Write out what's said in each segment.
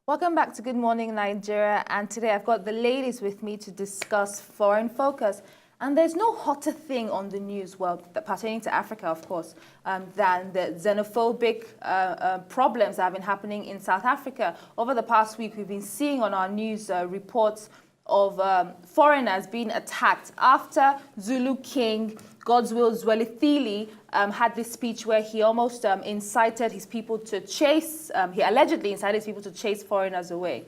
Welcome back to Good Morning Nigeria, and today I've got the ladies with me to discuss foreign focus. And there's no hotter thing on the news, well, pertaining to Africa, of course, than the xenophobic problems that have been happening in South Africa. Over the past week, we've been seeing on our news reports of foreigners being attacked after Zulu King Godswill Zwelithini had this speech where he almost incited his people to chase, he allegedly incited his people to chase foreigners away.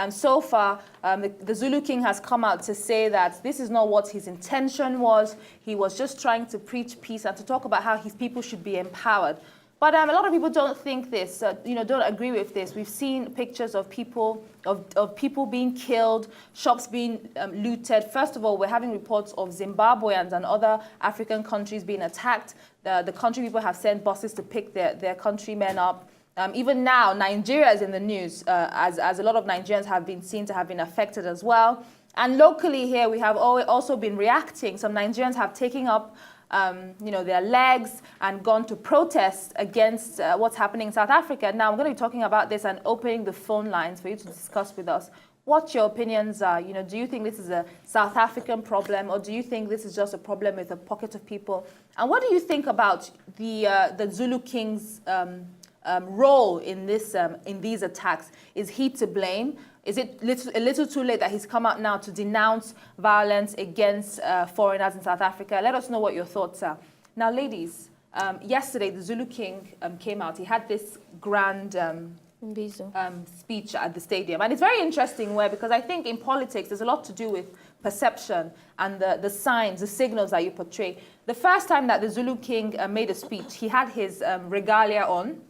So far, the Zulu King has come out to say that this is not what his intention was. He was just trying to preach peace and to talk about how his people should be empowered. But a lot of people don't think this, don't agree with this. We've seen pictures of people, of people being killed, shops being looted. First of all, we're having reports of Zimbabweans and other African countries being attacked. The country people have sent buses to pick their countrymen up. Even now, Nigeria is in the news, as a lot of Nigerians have been seen to have been affected as well. And locally here, we have also been reacting. Some Nigerians have taken up their legs and gone to protest against what's happening in South Africa. Now, I'm going to be talking about this and opening the phone lines for you to discuss with us what your opinions are. Do you think this is a South African problem, or do you think this is just a problem with a pocket of people? And what do you think about the Zulu King's role in these attacks? Is he to blame? Is it a little too late that he's come out now to denounce violence against foreigners in South Africa? Let us know what your thoughts are. Now, ladies, yesterday the Zulu King came out. He had this grand speech at the stadium. And it's very interesting because I think in politics there's a lot to do with perception and the signs, the signals that you portray. The first time that the Zulu King made a speech, he had his regalia on.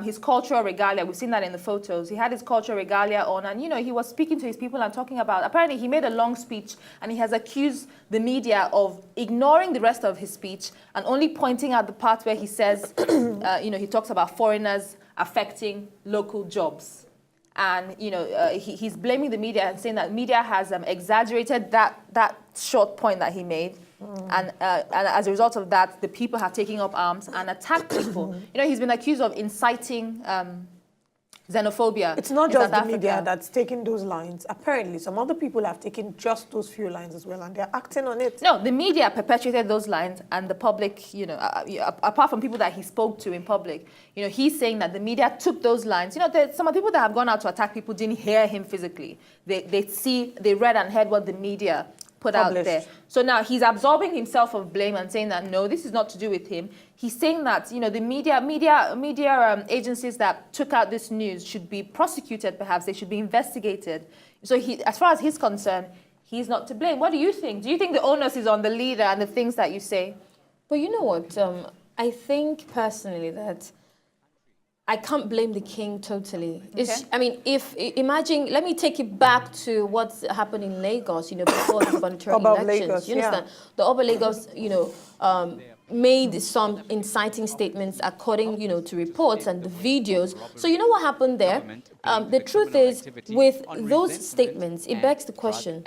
His cultural regalia, we've seen that in the photos. He had his cultural regalia on, and he was speaking to his people and talking about, apparently he made a long speech and he has accused the media of ignoring the rest of his speech and only pointing out the part where he says, he talks about foreigners affecting local jobs. And, he's blaming the media and saying that media has exaggerated that short point that he made. And as a result of that, the people have taken up arms and attacked people. He's been accused of inciting xenophobia. It's not just the media that's taking those lines. Apparently, some other people have taken just those few lines as well, and they're acting on it. No, the media perpetuated those lines, and the public, apart from people that he spoke to in public, he's saying that the media took those lines. There's some of the people that have gone out to attack people didn't hear him physically. They read and heard what the media put out there. So now he's absolving himself of blame and saying that, no, this is not to do with him. He's saying that, the media agencies that took out this news should be prosecuted, perhaps. They should be investigated. So as far as he's concerned, he's not to blame. What do you think? Do you think the onus is on the leader and the things that you say? Well, you know what? I think personally that I can't blame the king totally. Okay. Imagine, let me take it back to what's happened in Lagos, before the gubernatorial elections. Lagos, you understand? Yeah. The Oba Lagos, made some inciting statements according, to reports and the videos. So you know what happened there? The truth is, with those statements, it begs the question,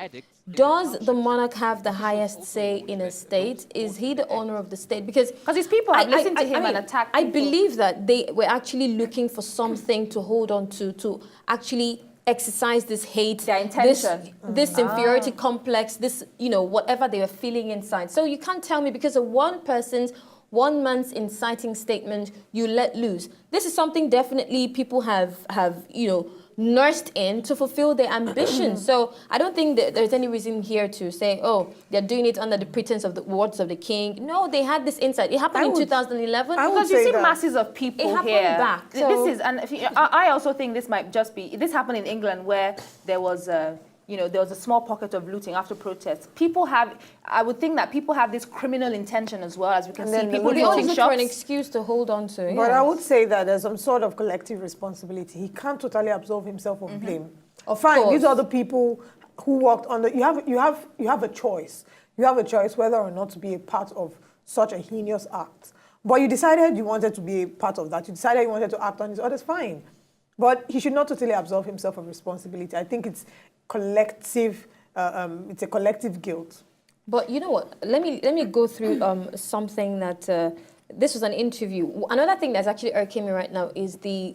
does the monarch have the highest say in a state? Is he the owner of the state? Because his people have listened to him and attacked people. I believe that they were actually looking for something to hold on to actually exercise this hate, their intention, this inferiority complex, this, whatever they were feeling inside. So you can't tell me because of one man's inciting statement, you let loose. This is something definitely people have nursed in to fulfill their ambitions. So I don't think that there's any reason here to say, oh, they're doing it under the pretense of the words of the king. No, they had this insight. It happened in 2011. Because you see masses of people it here. Back. So I also think this might just be, this happened in England where there was a small pocket of looting after protests. I would think that people have this criminal intention as well, as we can see people looting shops. For an excuse to hold on to. But I would say that there's some sort of collective responsibility. He can't totally absolve himself of blame. Fine, these are the people who worked on the. You have a choice. You have a choice whether or not to be a part of such a heinous act. But you decided you wanted to be a part of that. You decided you wanted to act on his orders. Fine, but he should not totally absolve himself of responsibility. I think it's collective. It's a collective guilt. But you know what? Let me go through something that this was an interview. Another thing that's actually irking me right now is the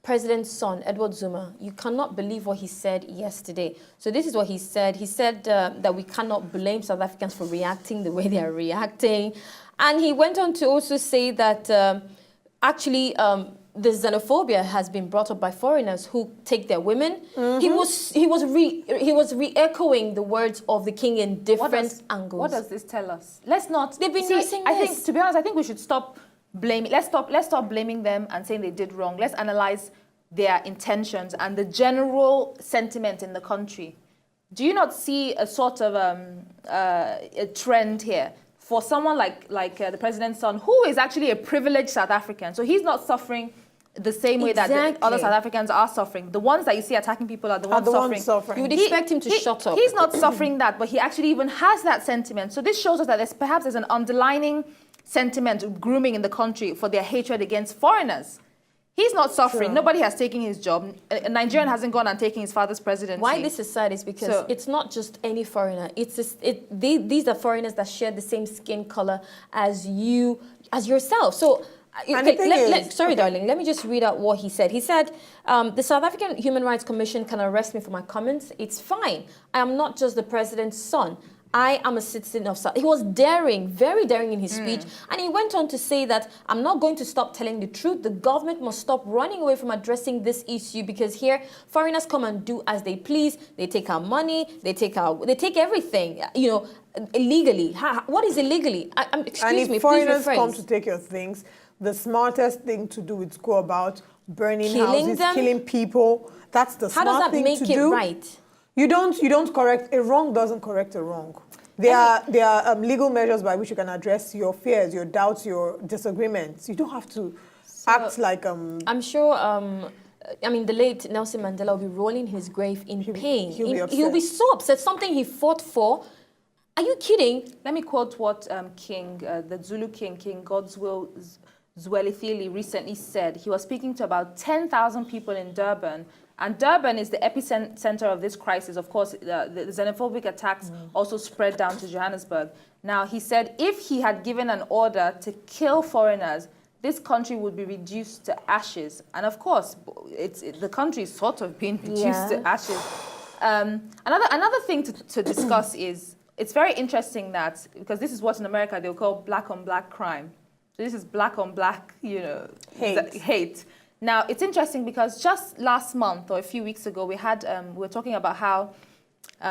President's son, Edward Zuma, you cannot believe what he said yesterday. So this is what he said. He said that we cannot blame South Africans for reacting the way they are reacting. And he went on to also say that actually the xenophobia has been brought up by foreigners who take their women. He was re-echoing the words of the king in different angles. What does this tell us? Let's not. They've been using I this. think, to be honest, I think we should stop blaming. Let's stop blaming them and saying they did wrong. Let's analyze their intentions and the general sentiment in the country. Do you not see a sort of a trend here for someone like the president's son, who is actually a privileged South African? So he's not suffering the same way that the other South Africans are suffering. The ones that you see attacking people are the ones suffering. You would expect him to shut up. He's not suffering that, but he actually even has that sentiment. So this shows us that there's an underlining sentiment grooming in the country for their hatred against foreigners. He's not suffering. True. Nobody has taken his job. A Nigerian hasn't gone and taken his father's presidency. Why this is sad is because it's not just any foreigner. These are foreigners that share the same skin color as you, as yourself. So, darling, let me just read out what he said. He said, the South African Human Rights Commission can arrest me for my comments. It's fine. I am not just the president's son. I am a citizen of South. He was daring, very daring in his speech. And he went on to say that I'm not going to stop telling the truth. The government must stop running away from addressing this issue because here foreigners come and do as they please. They take our money. They take everything, illegally. What is illegally? Excuse me, if foreigners come to take your things, the smartest thing to do is go about burning houses, killing people. That's the smart thing to do. How does that make it right? You don't correct a wrong. Doesn't correct a wrong. There are legal measures by which you can address your fears, your doubts, your disagreements. You don't have to act like I'm sure. The late Nelson Mandela will be rolling his grave in pain. He'll be so upset. Something he fought for. Are you kidding? Let me quote what the Zulu King Godswill Zwelithili recently said. He was speaking to about 10,000 people in Durban. And Durban is the epicenter of this crisis. Of course, the xenophobic attacks also spread down to Johannesburg. Now, he said if he had given an order to kill foreigners, this country would be reduced to ashes. And of course, the country is sort of being reduced to ashes. Another thing to discuss is, it's very interesting that, because this is what in America they'll call black on black crime. So this is black on black, hate. Now, it's interesting because just last month or a few weeks ago, we were talking about how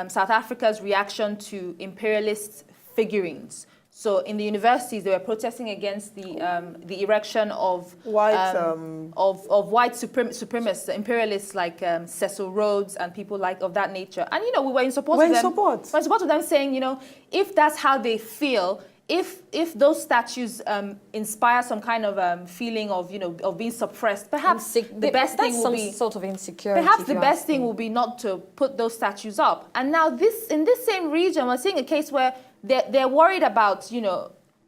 South Africa's reaction to imperialist figurines. So in the universities, they were protesting against the erection of white supremacists, imperialists like Cecil Rhodes and people of that nature. And we were in support of them. We're in support of them saying, if that's how they feel, if those statues inspire some kind of feeling of of being suppressed, perhaps the best thing will be sort of insecurity. Perhaps the best thing will be not to put those statues up. And now in this same region, we're seeing a case where they're worried about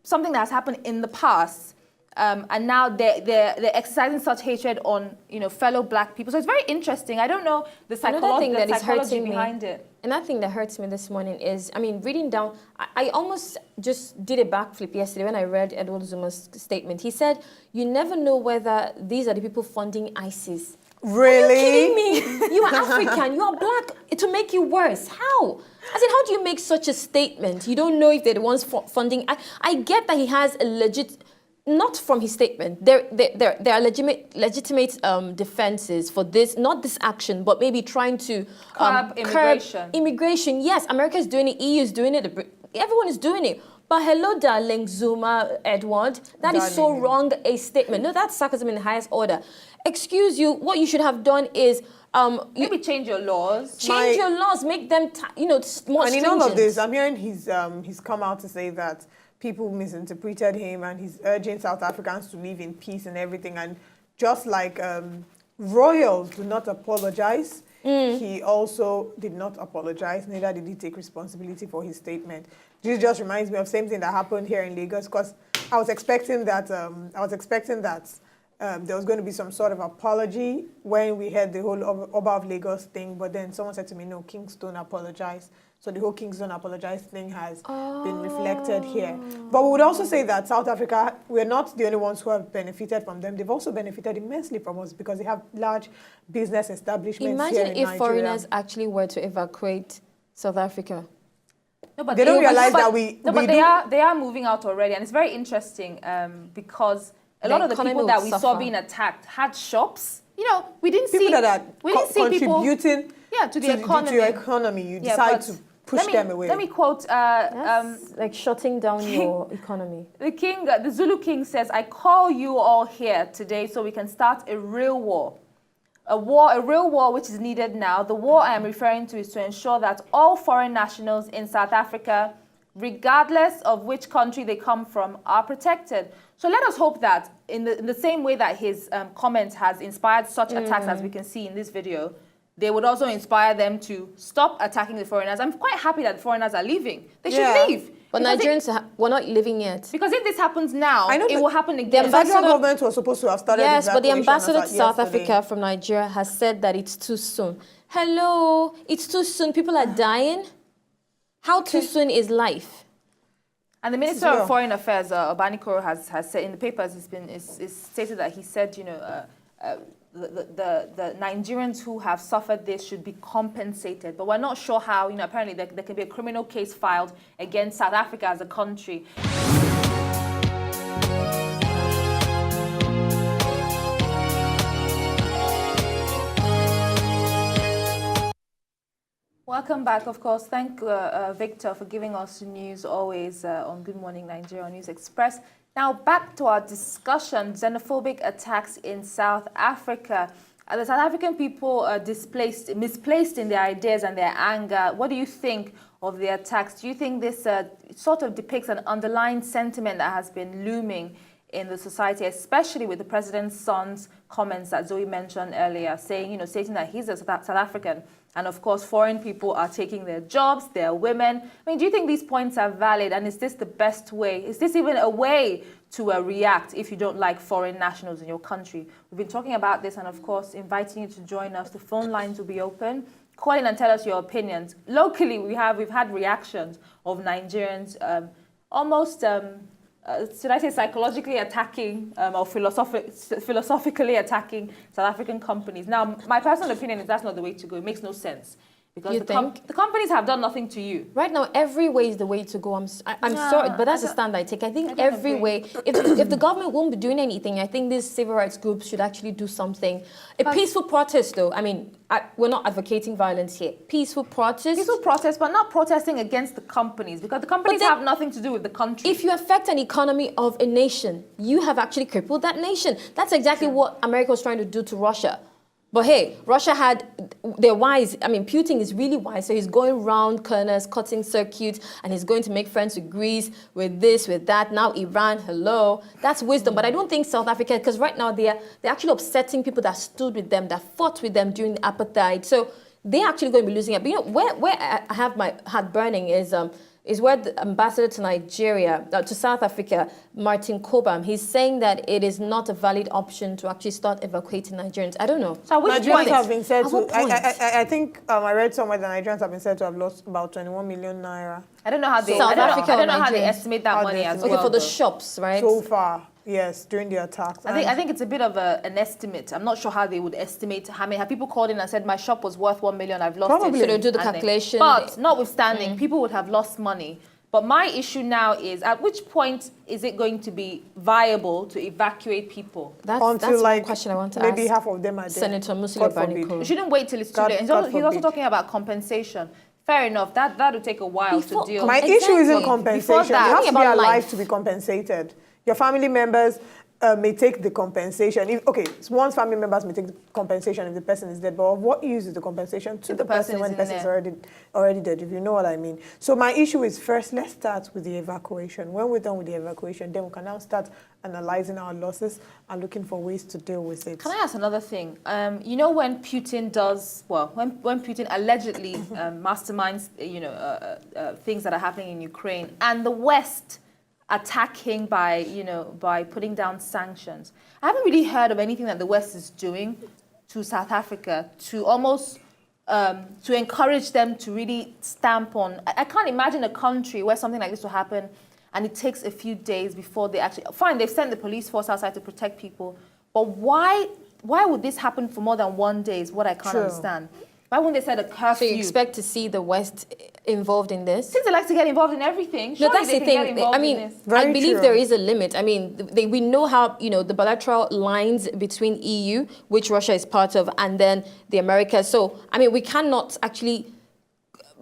something that has happened in the past, and now they're exercising such hatred on fellow black people. So it's very interesting. I don't know the psychology behind it. Another thing that hurts me this morning is, reading down, I almost just did a backflip yesterday when I read Edward Zuma's statement. He said, you never know whether these are the people funding ISIS. Really? Are you kidding me? You are African, you are black, to make you worse. How? How do you make such a statement? You don't know if they're the ones funding. I get that he has a legit... Not from his statement. There are legitimate defenses for this, not this action, but maybe trying to curb immigration. Immigration, yes. America is doing it, EU is doing it, everyone is doing it. But hello, darling Zuma, Edward, that is so wrong a statement. No, that's sarcasm in the highest order. Excuse you, what you should have done is... maybe change your laws. Change your laws, make them, more stringent. And in all of this, I'm hearing he's come out to say that people misinterpreted him and he's urging South Africans to live in peace and everything. And just like royals do not apologize, he also did not apologize, neither did he take responsibility for his statement. This just reminds me of the same thing that happened here in Lagos, because I was expecting that there was going to be some sort of apology when we had the whole Oba of Lagos thing, but then someone said to me, no, kings don't apologize. So the whole kings don't apologize thing has been reflected here. But we would also say that South Africa, we're not the only ones who have benefited from them. They've also benefited immensely from us because they have large business establishments here in Nigeria. Imagine if foreigners actually were to evacuate South Africa. No, but they don't realize that they are moving out already, and it's very interesting because a lot of the people that we saw being attacked had shops. You know, we didn't see people that we didn't see contributing people, to the economy. To your economy. You decide to push them away. Let me quote. Like shutting down your economy. The king, the Zulu king says, "I call you all here today so we can start a real war." A real war which is needed now. The war I am referring to is to ensure that all foreign nationals in South Africa, regardless of which country they come from, are protected. So let us hope that in the same way that his comment has inspired such attacks as we can see in this video, they would also inspire them to stop attacking the foreigners. I'm quite happy that the foreigners are leaving. They should leave. But Nigerians, we're not living yet. Because if this happens now, it will happen again. The federal government was supposed to have started. Yes, but the ambassador to South Africa from Nigeria has said that it's too soon. Hello, it's too soon. People are dying. How too soon is life? And the Minister of Foreign Affairs, Obanikoro, has said in the papers, it's stated that he said, you know, the Nigerians who have suffered this should be compensated. But we're not sure how. You know, apparently there can be a criminal case filed against South Africa as a country. Welcome back, of course. Thank Victor for giving us the news always on Good Morning Nigeria on News Express. Now back to our discussion, xenophobic attacks in South Africa. Are the South African people misplaced in their ideas and their anger? What do you think of the attacks? Do you think this sort of depicts an underlying sentiment that has been looming in the society, especially with the president's son's comments that Zoe mentioned earlier, saying, you know, stating that he's a South African, and of course foreign people are taking their jobs, their women. I mean, do you think these points are valid, and is this the best way? Is this even a way to react if you don't like foreign nationals in your country? We've been talking about this, and of course inviting you to join us. The phone lines will be open. Call in and tell us your opinions. Locally, we've had reactions of Nigerians almost should I say psychologically attacking or philosophically attacking South African companies. Now, my personal opinion is that's not the way to go. It makes no sense. Because the companies have done nothing to you. Right now, every way is the way to go. I'm sorry, but that's the stand I take. I think every way, if the government won't be doing anything, I think these civil rights groups should actually do something. A peaceful protest, though. I mean, we're not advocating violence here. Peaceful protest. Peaceful protest, but not protesting against the companies, because the companies have nothing to do with the country. If you affect an economy of a nation, you have actually crippled that nation. That's exactly what America was trying to do to Russia. But hey, Russia they're wise. I mean, Putin is really wise. So he's going round corners, cutting circuits, and he's going to make friends with Greece, with this, with that. Now Iran, hello. That's wisdom. But I don't think South Africa, because right now they're actually upsetting people that stood with them, that fought with them during the apartheid. So they're actually going to be losing it. But you know, where I have my heart burning is where the ambassador to Nigeria, to South Africa, Martin Cobham, he's saying that it is not a valid option to actually start evacuating Nigerians. I don't know. So Nigerians have been said to, I think I read somewhere that Nigerians have been said to have lost about 21 million naira. I don't know how they, South Africa I don't know how they estimate that money as well. Okay, for the shops, right? So far. Yes, during the attacks. I think it's a bit of an estimate. I'm not sure how they would estimate how many. Have people called in and said, my shop was worth 1 million, I've lost Probably. it. So they'll do the calculation. But notwithstanding, people would have lost money. But my issue now is, at which point is it going to be viable to evacuate people? That's one question I want to ask. Maybe half of them are dead. Senator Musili Obanikoro. You shouldn't wait till it's too late. He's also talking about compensation. Fair enough, that will take a while to deal. My issue isn't compensation. You have to be alive to be compensated. Your family members may take the compensation. One's family members may take the compensation if the person is dead, but of what use is the compensation to the person when the person is already dead, if you know what I mean? So my issue is, first, let's start with the evacuation. When we're done with the evacuation, then we can now start analyzing our losses and looking for ways to deal with it. Can I ask another thing? You know, when Putin when Putin allegedly masterminds, things that are happening in Ukraine, and the West attacking by putting down sanctions. I haven't really heard of anything that the West is doing to South Africa to almost to encourage them to really stamp on. I can't imagine a country where something like this will happen and it takes a few days before they actually, fine, they've sent the police force outside to protect people, but why would this happen for more than 1 day is what I can't understand. Why wouldn't they set a curfew? So you expect to see the West involved in this? Since they like to get involved in everything, no, that's the thing. I mean, I believe there is a limit. I mean, we know how, the bilateral lines between EU, which Russia is part of, and then the Americas. So, I mean, we cannot actually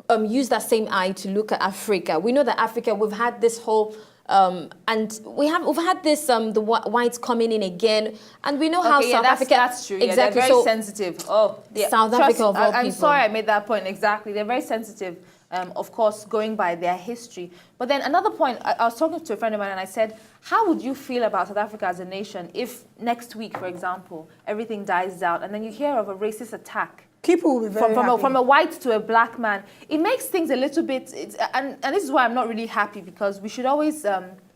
use that same eye to look at Africa. We know that Africa, we've had this whole... and we've had this the whites coming in again, and we know how South Africa. That's true. Yeah, exactly. They're very sensitive. Oh, yeah. South Africa of all people. I'm sorry I made that point. Exactly, they're very sensitive. Of course, going by their history. But then another point, I was talking to a friend of mine, and I said, how would you feel about South Africa as a nation if next week, for example, everything dies down, and then you hear of a racist attack? People will be very happy. From a white to a black man. It makes things a little bit, and this is why I'm not really happy, because we should always,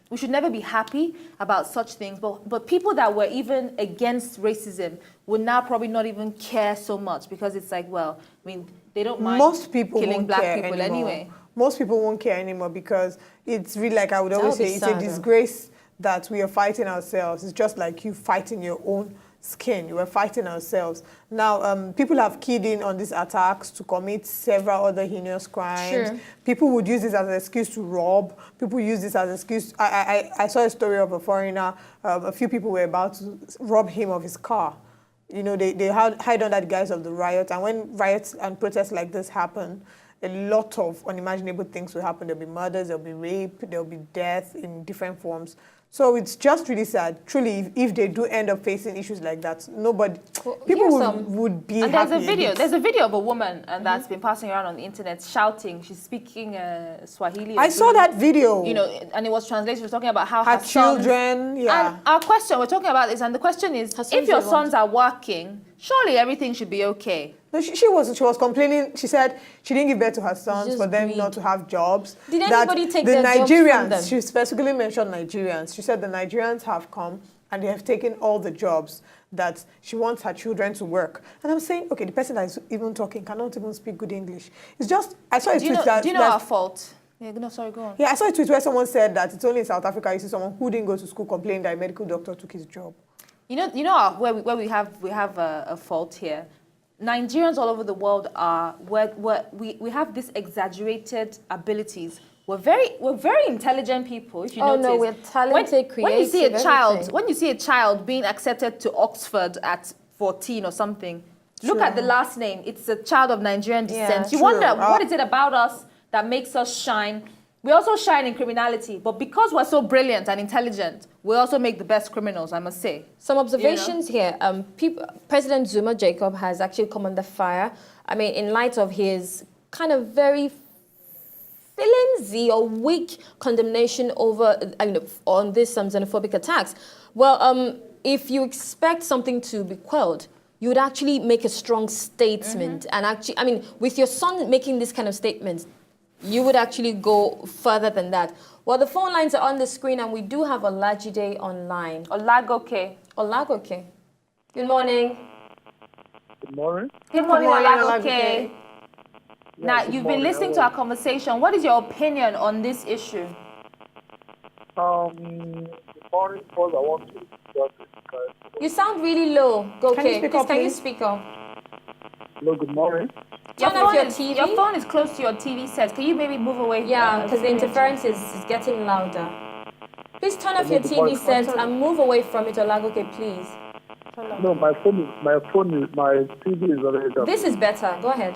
we should never be happy about such things, but people that were even against racism would now probably not even care so much, because it's like, well, I mean, they don't mind killing black people anyway. Most people won't care anymore, because it's really, like I would always say, it's a disgrace that we are fighting ourselves. It's just like you fighting your own skin. We're fighting ourselves. Now, people have keyed in on these attacks to commit several other heinous crimes. Sure. People would use this as an excuse to rob. People use this as an excuse. I saw a story of a foreigner. A few people were about to rob him of his car. They hide under the guise of the riot. And when riots and protests like this happen, a lot of unimaginable things will happen. There'll be murders, there'll be rape, there'll be death in different forms. So it's just really sad. Truly, if they do end up facing issues like that, people would be and happy. There's a video of a woman that's been passing around on the internet shouting. She's speaking Swahili. I saw that video. And it was translated. She was talking about how her her children. And our question, we're talking about this, and the question is, if your sons are working, surely everything should be okay. No, she was complaining. She said she didn't give birth to her sons for them not to have jobs. Did anybody take the their Nigerians, jobs from them? She specifically mentioned Nigerians. She said the Nigerians have come and they have taken all the jobs that she wants her children to work. And I'm saying, okay, the person that is even talking cannot even speak good English. It's just, I saw a tweet do you know our fault? Yeah, no, sorry, go on. Yeah, I saw a tweet where someone said that it's only in South Africa you see someone who didn't go to school complain that a medical doctor took his job. Where we have a fault here. Nigerians all over the world are we have these exaggerated abilities. We're very intelligent people. If you notice, no, we're talented, creative. When you see a child being accepted to Oxford at 14 or something, look at the last name. It's a child of Nigerian descent. You wonder what is it about us that makes us shine. We also shine in criminality, but because we're so brilliant and intelligent, we also make the best criminals, I must say. Some observations here. President Zuma Jacob has actually come under fire. I mean, in light of his kind of very flimsy or weak condemnation over on this xenophobic attacks. Well, if you expect something to be quelled, you would actually make a strong statement. And actually, I mean, with your son making this kind of statement, you would actually go further than that. Well, the phone lines are on the screen, and we do have Olajide online. Olagoke. Good morning. Good morning. Good morning, Olagoke. Now, you've been listening to our conversation. What is your opinion on this issue? Good morning, first I want to discuss this. You sound really low. Can you speak up, Can you please? speak up? Hello, good morning. Turn off your TV. Your phone is close to your TV set. Can you maybe move away? Yeah, because the interference is getting louder. Please turn off your TV set and move away from it, Olagoke, please. No, my TV is already down. This is better. Go ahead.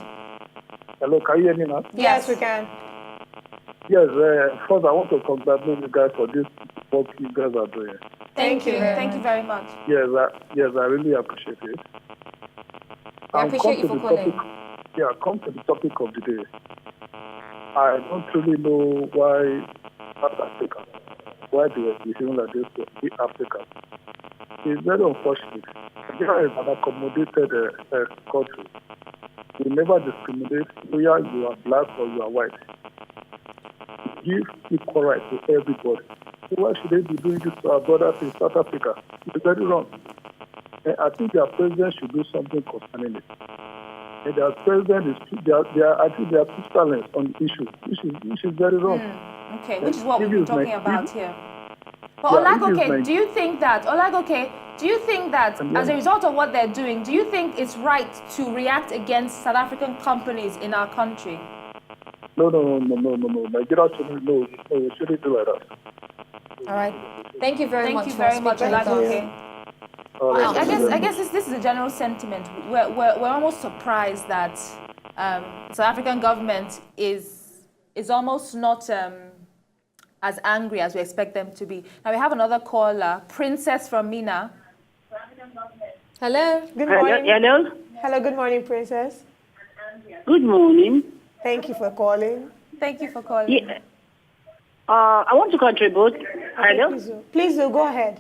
Hello, can you hear me now? Yes, we can. Yes, first I want to congratulate you guys for this work you guys are doing. Thank you. Thank you very much. Yes, I really appreciate it. We appreciate you for calling. Come to the topic of the day. I don't really know why South Africa, why they are behaving like this with Africa. It's very unfortunate. Nigeria is an accommodated country. We never discriminate whether you are black or you are white. Give equal rights to everybody. why should they be doing this to our brothers in South Africa? It's very wrong. And I think their president should do something concerning it. And their president I think they are too silent on the issue, which is very wrong. Okay, which is what we've been talking about here. But Yeah, Olagoke, do you think that as a result of what they're doing, do you think it's right to react against South African companies in our country? No. Nigeria shouldn't do like that. All right. Thank you very much. Thank you very much, Olagoke. Right. I guess this is a general sentiment. We're almost surprised that South African government is almost not as angry as we expect them to be. Now we have another caller, Princess from Mina. Hello. Good morning. Hello. Hello, good morning, Princess. Good morning. Thank you for calling. Thank you for calling. Yeah. I want to contribute. Hello. Please do, go ahead.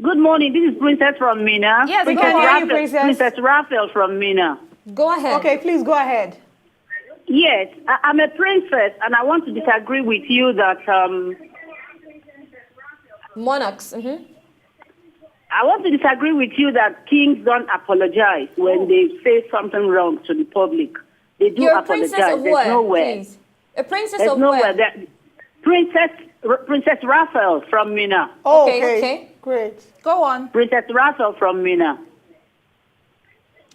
Good morning. This is Princess from Mina. Yes, We go can hear ahead. you, Princess. Princess Raphael from Mina. Go ahead. Okay, please go ahead. Yes, I'm a princess, and I want to disagree with you that Monarchs. Mm-hmm. I want to disagree with you that kings don't apologize when they say something wrong to the public. They do You're a apologize. princess of There's where, nowhere. please? A princess There's of nowhere. where? Princess Raphael from Mina. Oh, Okay. Great. Go on. Princess Raphael from Mina.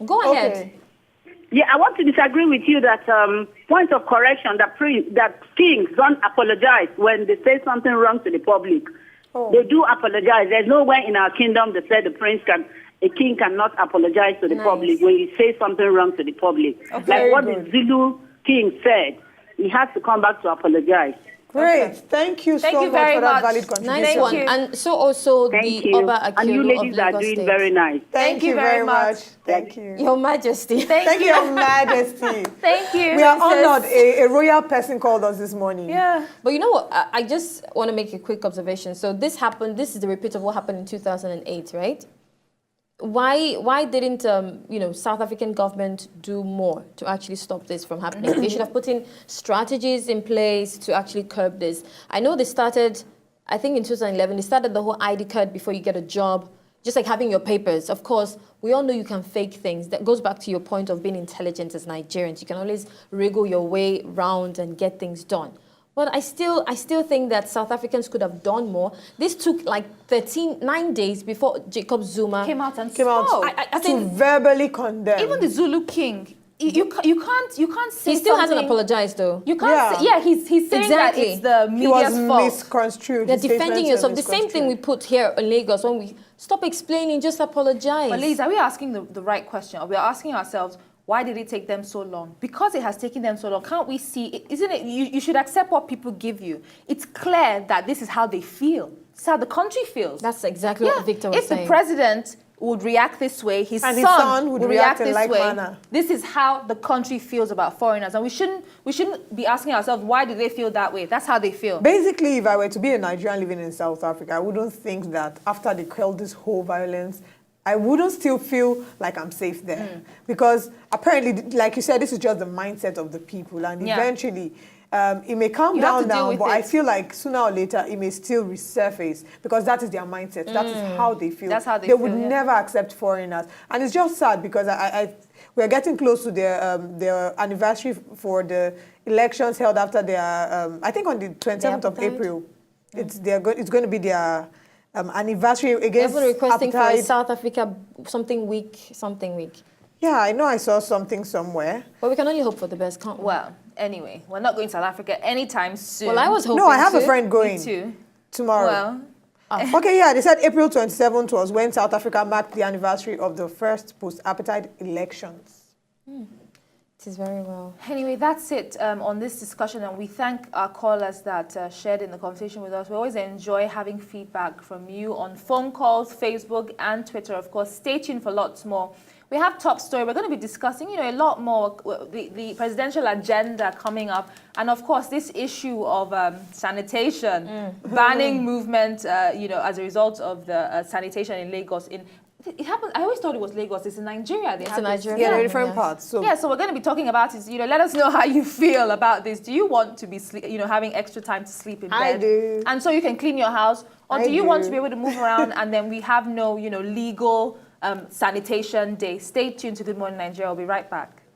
Go ahead. Okay. Yeah, I want to disagree with you that point of correction that kings don't apologize when they say something wrong to the public. Oh. They do apologize. There's nowhere in our kingdom that said a king cannot apologize to the Nice. public when he says something wrong to the public. very Like what good. the Zulu king said, he has to come back to apologize. Great. Okay. Thank you Thank so you much very for that much. valid contribution. Nice Thank one. you. And so also Thank the you. Oba And you Akiolu ladies of are Lagos doing State. very nice. Thank you very much. Thank you. Your Majesty. Thank you, Your Majesty. Thank you. We are Princess. honored. A royal person called us this morning. Yeah. But you know what? I just want to make a quick observation. So this happened. This is the repeat of what happened in 2008, right? Why didn't South African government do more to actually stop this from happening? They should have put in strategies in place to actually curb this. I know they started, I think in 2011, they started the whole ID card before you get a job, just like having your papers. Of course, we all know you can fake things. That goes back to your point of being intelligent as Nigerians. You can always wriggle your way round and get things done. But I still think that South Africans could have done more. This took like 9 days before Jacob Zuma Came out and Came out spoke. I to think verbally condemn. Even the Zulu king, you can't say he still hasn't something- apologized though. You can't say, he's saying Exactly. that it's the he was media's fault. misconstrued. They're His statements defending were yourself. The same thing we misconstrued. put here in Lagos when we stop explaining, just apologize. But Liz, are we asking the right question? Or we are asking ourselves, why did it take them so long? Because it has taken them so long, can't we see, isn't it, you should accept what people give you. It's clear that this is how they feel. It's how the country feels. That's exactly what Victor was if saying. the president would react this way, his And son his would react in this like way. manner. This is how the country feels about foreigners. And we shouldn't be asking ourselves, why do they feel that way? That's how they feel. Basically, if I were to be a Nigerian living in South Africa, I wouldn't think that after they quelled this whole violence, I wouldn't still feel like I'm safe there. Because apparently, like you said, this is just the mindset of the people. And eventually, it may calm You have to down deal now, with but I it. feel like sooner or later, it may still resurface. Because that is their mindset. That is how they feel. That's how they would feel, yeah. never accept foreigners. And it's just sad because we're getting close to their anniversary for the elections held after their, I think on the 27th of appetite? April. It's going to be their anniversary against Everyone requesting for a apartheid. South Africa something week. Yeah, I know I saw something somewhere. But we can only hope for the best, can't we? Well, anyway, we're not going to South Africa anytime soon. Well, I was hoping No, I have a to. friend going Me too. tomorrow. Well, Okay, yeah, they said April 27th was when South Africa marked the anniversary of the first post-apartheid elections. It is very well. anyway, that's it on this discussion, and we thank our callers that shared in the conversation with us. We always enjoy having feedback from you on phone calls, Facebook, and Twitter. Of course, stay tuned for lots more. We have top story. We're going to be discussing, a lot more, the presidential agenda coming up, and of course, this issue of sanitation, banning movement, as a result of the sanitation in Lagos. It happens. I always thought it was Lagos. It's in Nigeria. It's in Nigeria. Yeah, there are Yes. different parts. So Yeah, so we're going to be talking about is, let us know how you feel about this. Do you want to be, having extra time to sleep in bed? I do. And so you can clean your house? Or I do you want do. to be able to move around and then we have no, legal sanitation day? Stay tuned to Good Morning Nigeria. I'll be right back.